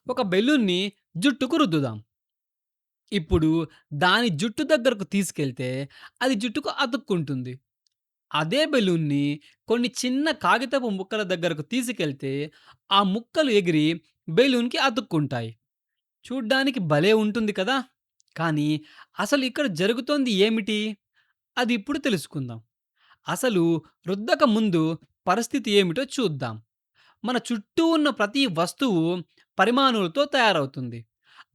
ఒక బెలూన్‌ని జుట్టుకు రుద్దుదాం. ఇప్పుడు దాని జుట్టు దగ్గరకు తీసుకెళ్తే అది జుట్టుకు అతుక్కుంటుంది. అదే బెలూన్‌ని కొన్ని చిన్న కాగితపు ముక్కల దగ్గరకు తీసుకెళ్తే ఆ ముక్కలు ఎగిరి బెలూన్‌కి అతుక్కుంటాయి. చూడ్డానికి భలే ఉంటుంది కదా! కానీ అసలు ఇక్కడ జరుగుతోంది ఏమిటి? అది ఇప్పుడు తెలుసుకుందాం. అసలు రుద్దక ముందు పరిస్థితి ఏమిటో చూద్దాం. మన చుట్టూ ఉన్న ప్రతి వస్తువు పరిమాణువులతో తయారవుతుంది.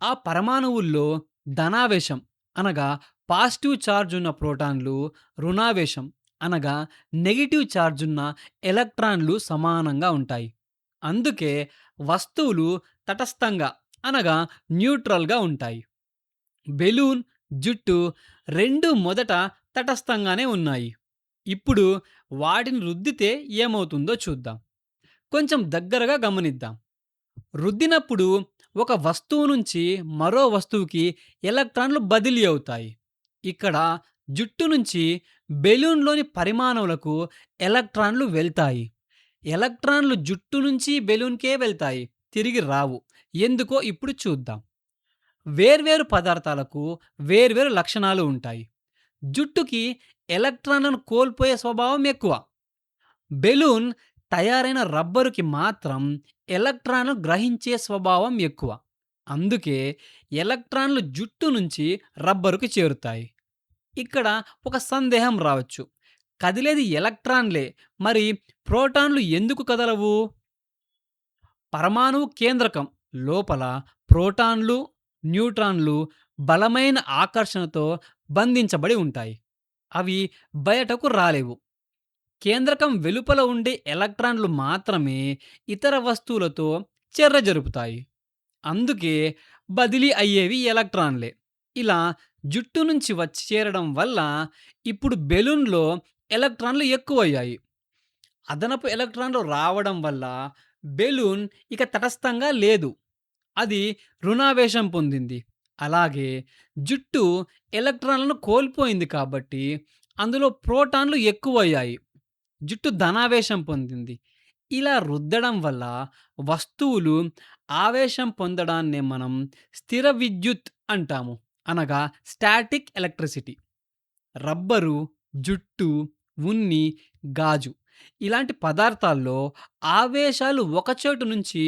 ఆ పరమాణువుల్లో ధనావేశం అనగా పాజిటివ్ చార్జ్ ఉన్న ప్రోటాన్లు, రుణావేశం అనగా నెగెటివ్ చార్జ్ ఉన్న ఎలక్ట్రాన్లు సమానంగా ఉంటాయి. అందుకే వస్తువులు తటస్థంగా అనగా న్యూట్రల్‌గా ఉంటాయి. బెలూన్, జుట్టు 2 మొదట తటస్థంగానే ఉన్నాయి. ఇప్పుడు వాటిని రుద్దితే ఏమవుతుందో చూద్దాం. కొంచెం దగ్గరగా గమనిద్దాం. రుద్దినప్పుడు ఒక వస్తువు నుంచి మరో వస్తువుకి ఎలక్ట్రాన్లు బదిలీ అవుతాయి. ఇక్కడ జుట్టు నుంచి బెలూన్‌లోని పరమాణువులకు ఎలక్ట్రాన్లు వెళ్తాయి. ఎలక్ట్రాన్లు జుట్టు నుంచి బెలూన్‌కే వెళ్తాయి. తిరిగి రావు. ఎందుకో ఇప్పుడు చూద్దాం. వేర్వేరు పదార్థాలకు వేర్వేరు లక్షణాలు ఉంటాయి. జుట్టుకి ఎలక్ట్రాన్లను కోల్పోయే స్వభావం ఎక్కువ. బెలూన్ తయారైన రబ్బరుకి మాత్రం ఎలక్ట్రాన్లు గ్రహించే స్వభావం ఎక్కువ. అందుకే ఎలక్ట్రాన్లు జుట్టు నుంచి రబ్బరుకి చేరుతాయి. ఇక్కడ ఒక సందేహం రావచ్చు. కదిలేది ఎలక్ట్రాన్లే, మరి ప్రోటాన్లు ఎందుకు కదలవు? పరమాణువు కేంద్రకం లోపల ప్రోటాన్లు, న్యూట్రాన్లు బలమైన ఆకర్షణతో బంధించబడి ఉంటాయి. అవి బయటకు రాలేవు. కేంద్రకం వెలుపల ఉండే ఎలక్ట్రాన్లు మాత్రమే ఇతర వస్తువులతో చర్య జరుపుతాయి. అందుకే బదిలీ అయ్యేవి ఎలక్ట్రాన్లే. ఇలా జుట్టు నుంచి వచ్చి చేరడం వల్ల ఇప్పుడు బెలూన్‌లో ఎలక్ట్రాన్లు ఎక్కువయ్యాయి. అదనపు ఎలక్ట్రాన్లు రావడం వల్ల బెలూన్ ఇక తటస్థంగా లేదు. అది రుణావేశం పొందింది. అలాగే జుట్టు ఎలక్ట్రాన్లను కోల్పోయింది కాబట్టి అందులో ప్రోటాన్లు ఎక్కువయ్యాయి. జుట్టు ధనావేశం పొందింది. ఇలా రుద్దడం వల్ల వస్తువులు ఆవేశం పొందడాన్నే మనం స్థిర విద్యుత్ అంటాము. అనగా స్టాటిక్ ఎలక్ట్రిసిటీ. రబ్బరు, జుట్టు, ఉన్ని, గాజు ఇలాంటి పదార్థాల్లో ఆవేశాలు ఒక చోటు నుంచి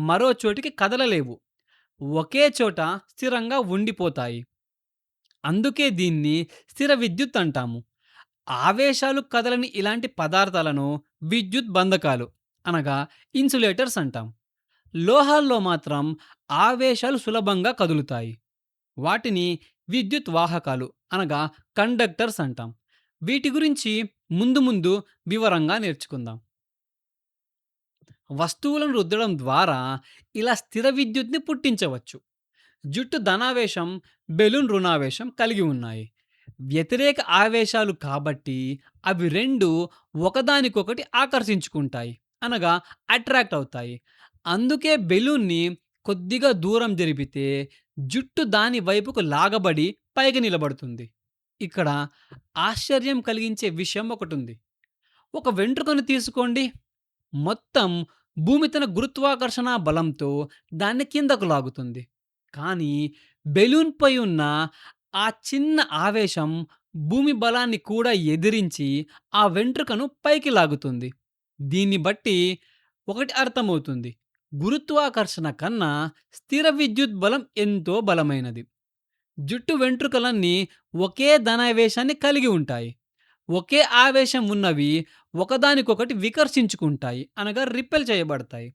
మరో చోటికి కదలలేవు. ఒకే చోట స్థిరంగా ఉండిపోతాయి. అందుకే దీన్ని స్థిర విద్యుత్ అంటాము. ఆవేశాలు కదలని ఇలాంటి పదార్థాలను విద్యుత్ బంధకాలు అనగా ఇన్సులేటర్స్ అంటాం. లోహాల్లో మాత్రం ఆవేశాలు సులభంగా కదులుతాయి. వాటిని విద్యుత్ వాహకాలు అనగా కండక్టర్స్ అంటాం. వీటి గురించి ముందు ముందు వివరంగా నేర్చుకుందాం. వస్తువులను రుద్దడం ద్వారా ఇలా స్థిర విద్యుత్‌ని పుట్టించవచ్చు. జుట్టు ధనావేశం, బెలూన్ రుణావేశం కలిగి ఉన్నాయి. వ్యతిరేక ఆవేశాలు కాబట్టి అవి 2 ఒకదానికొకటి ఆకర్షించుకుంటాయి. అనగా అట్రాక్ట్ అవుతాయి. అందుకే బెలూన్‌ని కొద్దిగా దూరం జరిపితే జుట్టు దాని వైపుకు లాగబడి పైకి నిలబడుతుంది. ఇక్కడ ఆశ్చర్యం కలిగించే విషయం ఒకటుంది. ఒక వెంట్రుకను తీసుకోండి. మొత్తం భూమి తన గురుత్వాకర్షణ బలంతో దాన్ని కిందకు లాగుతుంది. కానీ బెలూన్‌పై ఉన్న ఆ చిన్న ఆవేశం భూమి బలాన్ని కూడా ఎదిరించి ఆ వెంట్రుకను పైకి లాగుతుంది. దీన్ని బట్టి ఒకటి అర్థమవుతుంది. గురుత్వాకర్షణ కన్నా స్థిర విద్యుత్ బలం ఎంతో బలమైనది. జుట్టు వెంట్రుకలన్నీ ఒకే ధనావేశాన్ని కలిగి ఉంటాయి. ఒకే ఆవేశం ఉన్నవి ఒకదానికొకటి వికర్షించుకుంటాయి. అనగా రిపెల్ చేయబడతాయి.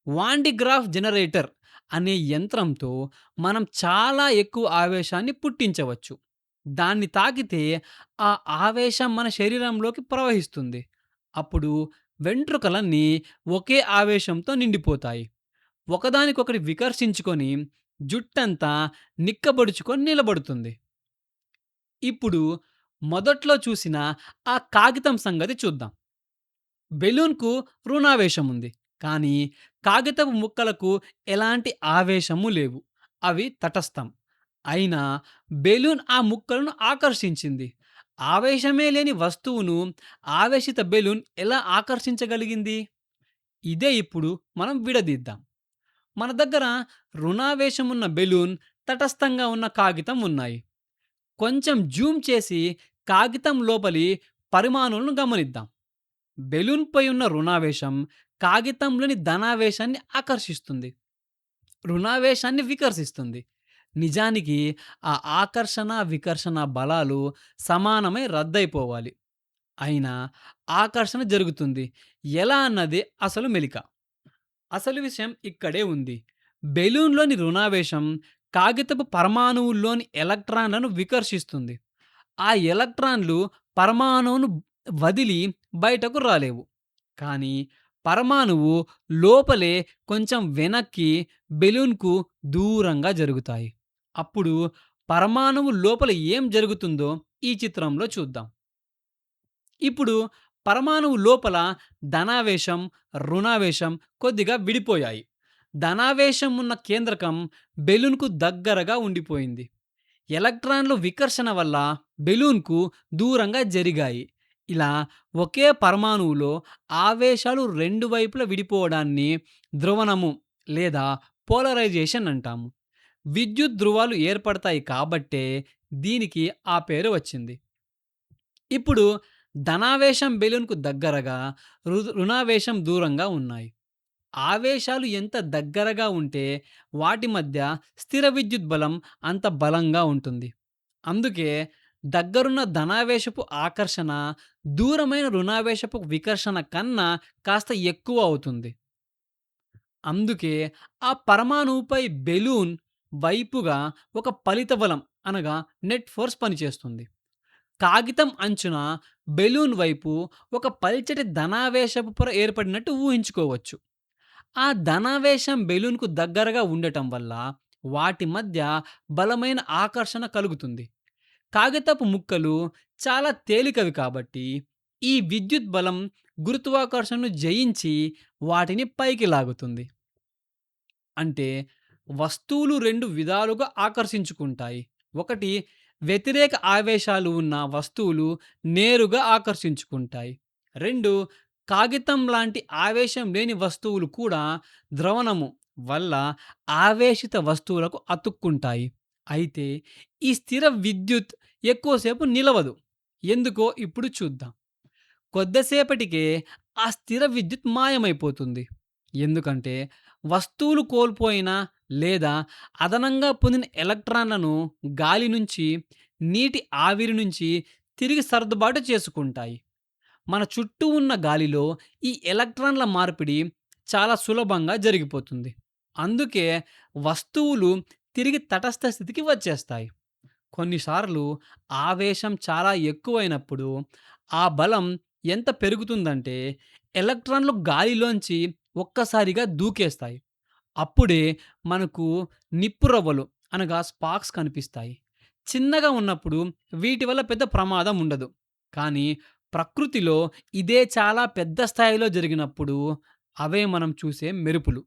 వాన్ డి గ్రాఫ్ జనరేటర్ అనే యంత్రంతో మనం చాలా ఎక్కువ ఆవేశాన్ని పుట్టించవచ్చు. దాన్ని తాకితే ఆ ఆవేశం మన శరీరంలోకి ప్రవహిస్తుంది. అప్పుడు వెంట్రుకలన్నీ ఒకే ఆవేశంతో నిండిపోతాయి. ఒకదానికొకటి వికర్షించుకొని జుట్టంతా నిక్కబొడుచుకొని నిలబడుతుంది. ఇప్పుడు మొదట్లో చూసిన ఆ కాగితం సంగతి చూద్దాం. బెలూన్‌కు ఋణావేశం ఉంది. కానీ కాగితపు ముక్కలకు ఎలాంటి ఆవేశము లేవు. అవి తటస్థం. అయినా బెలూన్ ఆ ముక్కలను ఆకర్షించింది. ఆవేశమే లేని వస్తువును ఆవేశిత బెలూన్ ఎలా ఆకర్షించగలిగింది? ఇదే ఇప్పుడు మనం విడదీద్దాం. మన దగ్గర రుణావేశం ఉన్న బెలూన్, తటస్థంగా ఉన్న కాగితం ఉన్నాయి. కొంచెం జూమ్ చేసి కాగితం లోపలి పరిమాణులను గమనిద్దాం. బెలూన్‌పై ఉన్న రుణావేశం కాగితంలోని ధనావేశాన్ని ఆకర్షిస్తుంది. రుణావేశాన్ని వికర్షిస్తుంది. నిజానికి ఆ ఆకర్షణ, వికర్షణ బలాలు సమానమై రద్దయిపోవాలి. అయినా ఆకర్షణ జరుగుతుంది. ఎలా అన్నదే అసలు మెలిక. అసలు విషయం ఇక్కడే ఉంది. బెలూన్‌లోని రుణావేశం కాగితపు పరమాణువుల్లోని ఎలక్ట్రాన్లను వికర్షిస్తుంది. ఆ ఎలక్ట్రాన్లు పరమాణువును వదిలి బయటకు రాలేవు. కానీ పరమాణువు లోపలే కొంచెం వెనక్కి బెలూన్‌కు దూరంగా జరుగుతాయి. అప్పుడు పరమాణువు లోపల ఏం జరుగుతుందో ఈ చిత్రంలో చూద్దాం. ఇప్పుడు పరమాణువు లోపల ధనావేశం, రుణావేశం కొద్దిగా విడిపోయాయి. ధనావేశం ఉన్న కేంద్రకం బెలూన్‌కు దగ్గరగా ఉండిపోయింది. ఎలక్ట్రాన్లు వికర్షణ వల్ల బెలూన్‌కు దూరంగా జరిగాయి. ఇలా ఒకే పరమాణువులో ఆవేశాలు రెండు వైపులా విడిపోవడాన్ని ధ్రువణము లేదా పోలరైజేషన్ అంటాము. విద్యుత్ ధ్రువాలు ఏర్పడతాయి కాబట్టే దీనికి ఆ పేరు వచ్చింది. ఇప్పుడు ధనావేశం బెలూన్‌కు దగ్గరగా, రుణావేశం దూరంగా ఉన్నాయి. ఆవేశాలు ఎంత దగ్గరగా ఉంటే వాటి మధ్య స్థిర విద్యుత్ బలం అంత బలంగా ఉంటుంది. అందుకే దగ్గరున్న ధనావేశపు ఆకర్షణ దూరమైన రుణావేశపు వికర్షణ కన్నా కాస్త ఎక్కువ అవుతుంది. అందుకే ఆ పరమాణువుపై బెలూన్ వైపుగా ఒక ఫలిత బలం అనగా నెట్ ఫోర్స్ పనిచేస్తుంది. కాగితం అంచున బెలూన్ వైపు ఒక పల్చటి ధనావేశపు పొర ఏర్పడినట్టు ఊహించుకోవచ్చు. ఆ ధనావేశం బెలూన్‌కు దగ్గరగా ఉండటం వల్ల వాటి మధ్య బలమైన ఆకర్షణ కలుగుతుంది. కాగితపు ముక్కలు చాలా తేలికవి కాబట్టి ఈ విద్యుత్ బలం గురుత్వాకర్షణను జయించి వాటిని పైకి లాగుతుంది. అంటే వస్తువులు 2 విధాలుగా ఆకర్షించుకుంటాయి. ఒకటి, వ్యతిరేక ఆవేశాలు ఉన్న వస్తువులు నేరుగా ఆకర్షించుకుంటాయి. 2, కాగితం లాంటి ఆవేశం లేని వస్తువులు కూడా ద్రవణము వల్ల ఆవేశిత వస్తువులకు అతుక్కుంటాయి. అయితే ఈ స్థిర విద్యుత్ ఎక్కువసేపు నిలవదు. ఎందుకో ఇప్పుడు చూద్దాం. కొద్దిసేపటికే ఆ స్థిర విద్యుత్ మాయమైపోతుంది. ఎందుకంటే వస్తువులు కోల్పోయిన లేదా అదనంగా పొందిన ఎలక్ట్రాన్లను గాలి నుంచి, నీటి ఆవిరి నుంచి తిరిగి సర్దుబాటు చేసుకుంటాయి. మన చుట్టూ ఉన్న గాలిలో ఈ ఎలక్ట్రాన్ల మార్పిడి చాలా సులభంగా జరిగిపోతుంది. అందుకే వస్తువులు తిరిగి తటస్థ స్థితికి వచ్చేస్తాయి. కొన్నిసార్లు ఆవేశం చాలా ఎక్కువైనప్పుడు ఆ బలం ఎంత పెరుగుతుందంటే ఎలక్ట్రాన్లు గాలిలోంచి ఒక్కసారిగా దూకేస్తాయి. అప్పుడే మనకు నిప్పురవ్వలు అనగా స్పార్క్స్ కనిపిస్తాయి. చిన్నగా ఉన్నప్పుడు వీటి వల్ల పెద్ద ప్రమాదం ఉండదు. కానీ ప్రకృతిలో ఇదే చాలా పెద్ద స్థాయిలో జరిగినప్పుడు అవే మనం చూసే మెరుపులు.